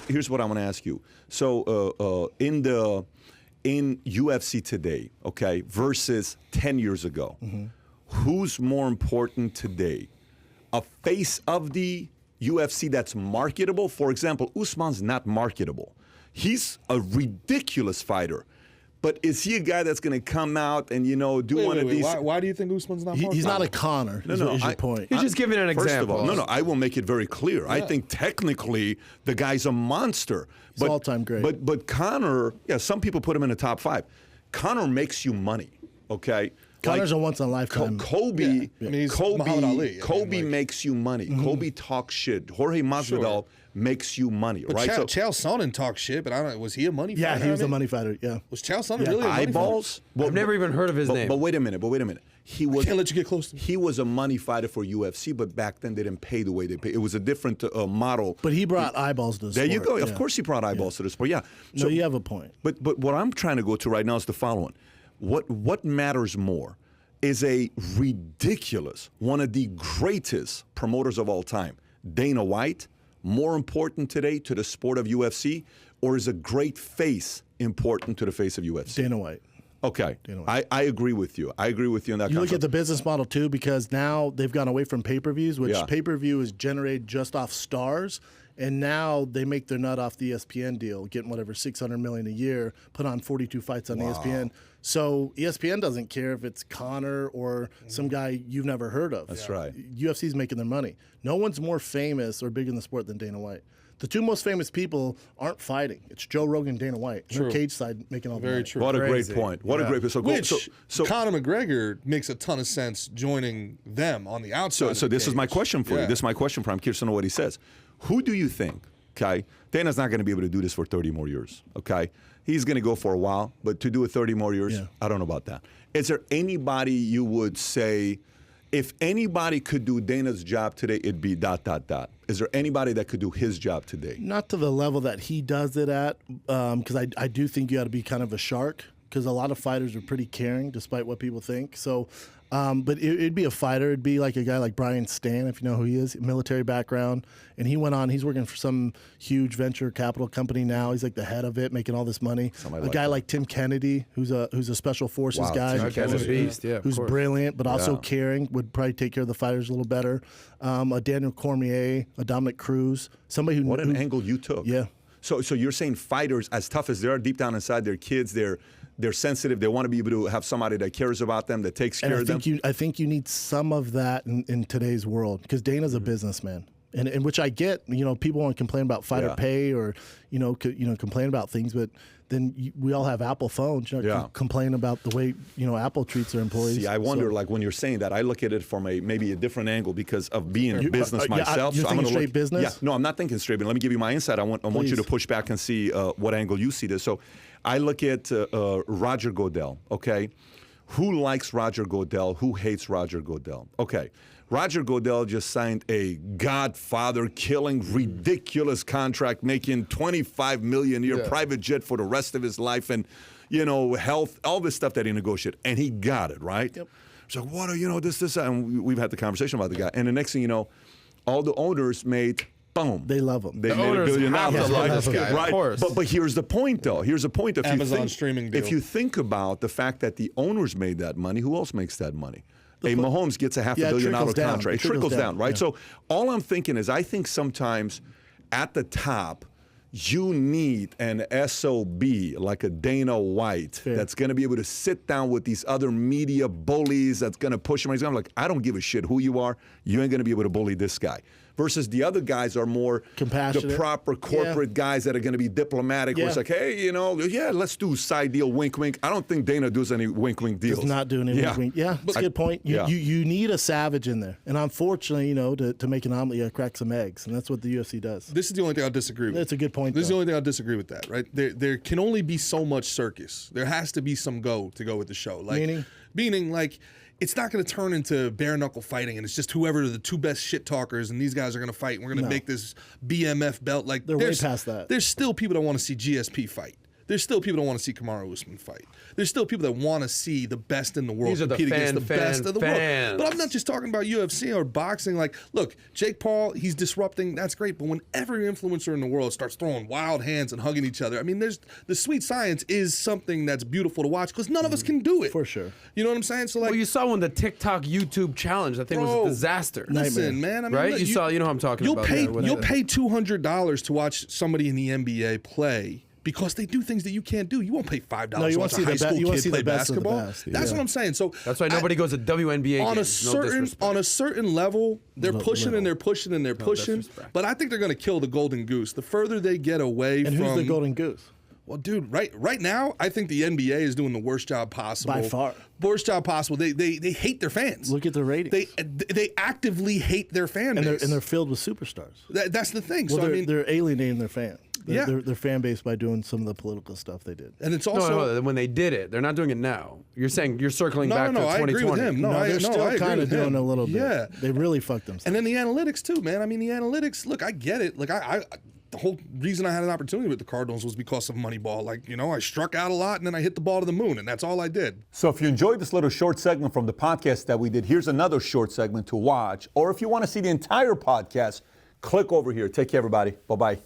here's what I want to ask you. So in UFC today, okay, versus 10 years ago, who's more important today? A face of the UFC that's marketable? For example, Usman's not marketable. He's a ridiculous fighter. But is he a guy that's going to come out and, do one of these? Why do you think Usman's not marketable? He's not a Conor, is your point. He's just giving an example. First of all, I will make it very clear. Yeah. I think technically the guy's a monster. He's all-time great. But Conor, some people put him in the top 5. Conor makes you money, okay? Conor's a once-in-a-lifetime. Kobe, Muhammad Ali. Kobe makes you money. Kobe talks shit. Jorge Masvidal makes you money, but right? Chael Sonnen talked shit, but I don't know. Was he a money fighter? Yeah, he was a money fighter, yeah. Was Chael Sonnen really a money eyeballs? fighter? I've never even heard of his name. But wait a minute. I can't let you get close to me. He was a money fighter for UFC, but back then they didn't pay the way they pay. It was a different model. But he brought eyeballs to the sport. There you go. Yeah. Of course he brought eyeballs to the sport, yeah. So you have a point. But what I'm trying to go to right now is the following. What matters more is a ridiculous, one of the greatest promoters of all time, Dana White, more important today to the sport of UFC, or is a great face important to the face of UFC? Dana White. Okay. I agree with you. I agree with you on that. You look at the business model, too, because now they've gone away from pay-per-views, which pay-per-view is generated just off stars, and now they make their nut off the ESPN deal, getting whatever, $600 million a year, put on 42 fights on ESPN. So ESPN doesn't care if it's Conor or some guy you've never heard of. That's right. UFC's making their money. No one's more famous or big in the sport than Dana White. The two most famous people aren't fighting. It's Joe Rogan and Dana White. True. They're cage side making all the money. Very true. What a great point. What a great point. So Conor McGregor makes a ton of sense joining them on the outside. So this is my question for you. This is my question for him. I'm curious to know what he says. Who do you think, okay? Dana's not going to be able to do this for 30 more years, okay? He's going to go for a while, but to do it 30 more years, I don't know about that. Is there anybody you would say, if anybody could do Dana's job today, it'd be ... Is there anybody that could do his job today? Not to the level that he does it at, because I do think you got to be kind of a shark, because a lot of fighters are pretty caring, despite what people think. So, but it'd be a fighter. It'd be like a guy like Brian Stan, if you know who he is, military background. And he went on, he's working for some huge venture capital company now. He's like the head of it, making all this money. A guy like Tim Kennedy, who's a special forces guy. Who's brilliant, but also caring, would probably take care of the fighters a little better. A Daniel Cormier, a Dominic Cruz, somebody who... What an angle you took. Yeah. So you're saying fighters, as tough as they are deep down inside, they're kids, they're sensitive, they want to be able to have somebody that cares about them, that takes care of them. I think you need some of that in today's world, because Dana's a businessman. And which I get, people want to complain about fighter pay or, complain about things, but then we all have Apple phones. Complain about the way, Apple treats their employees. See, I wonder, like when you're saying that, I look at it from maybe a different angle because of being in business myself. You're thinking straight business? Yeah, no, I'm not thinking straight, but let me give you my insight. I want you to push back and see what angle you see this. So I look at Roger Goodell, okay? Who likes Roger Goodell? Who hates Roger Goodell? Okay. Roger Goodell just signed a godfather-killing, ridiculous contract, making $25 million a year, private jet for the rest of his life, and health, all this stuff that he negotiated, and he got it, right? Yep. So what are this, and we've had the conversation about the guy, and the next thing you know, all the owners made. Boom. They love him. They made $1 billion, right? Of course. But here's the point, though. Here's the point. Amazon streaming deal. If you think about the fact that the owners made that money, who else makes that money? Mahomes gets a $500 million contract. It trickles down, right? Yeah. So all I'm thinking is I think sometimes at the top, you need an SOB like a Dana White that's going to be able to sit down with these other media bullies that's going to push him. He's going to be like, I don't give a shit who you are. You ain't going to be able to bully this guy. Versus the other guys are more compassionate, the proper corporate guys that are going to be diplomatic. Where it's like, hey, let's do side deal, wink, wink. I don't think Dana does any wink, wink deals. Does not do any wink, wink. Yeah, that's a good point. You need a savage in there. And unfortunately, to make an omelet, you crack some eggs. And that's what the UFC does. This is the only thing I'll disagree with. That's a good point. This is the only thing I'll disagree with that, right? There can only be so much circus. There has to be some to go with the show. Meaning like, it's not going to turn into bare knuckle fighting, and it's just whoever are the two best shit talkers, and these guys are going to fight, and we're going to make this BMF belt. Like they're way past that. There's still people that want to see GSP fight. There's still people that want to see Kamaru Usman fight. There's still people that want to see the best in the world These are the compete against the best of the fans. world. But I'm not just talking about UFC or boxing. Like, look, Jake Paul, he's disrupting. That's great. But when every influencer in the world starts throwing wild hands and hugging each other, I mean, there's the sweet science is something that's beautiful to watch because none of us can do it. For sure. You know what I'm saying? So like, Well, you saw when the TikTok YouTube challenge, that thing was a disaster. Listen, man. I mean, Right? look, You saw, you know what I'm talking about. You'll pay $200 to watch somebody in the NBA play because they do things that you can't do. You won't pay $5 to watch a high school kid play basketball. That's what I'm saying. So that's why nobody goes to WNBA games. On a certain level, they're pushing and they're pushing and they're pushing. But I think they're going to kill the golden goose. The further they get away from. And who's the golden goose? Well, dude, right now, I think the NBA is doing the worst job possible. By far. Worst job possible. They hate their fans. Look at their ratings. They actively hate their fan base. And they're filled with superstars. That's the thing. Well, so, I mean, they're alienating their fans. Yeah. Their fan base by doing some of the political stuff they did. And it's also no, when they did it, they're not doing it now. You're saying you're circling back to 2020. I agree with him. They're still kind of doing him. a little bit. Yeah, they really fucked themselves. And then the analytics too, man. I mean, the analytics. Look, I get it. Like the whole reason I had an opportunity with the Cardinals was because of Moneyball. Like, you know, I struck out a lot and then I hit the ball to the moon, and that's all I did. So if you enjoyed this little short segment from the podcast that we did, here's another short segment to watch. Or if you want to see the entire podcast, click over here. Take care, everybody. Bye-bye.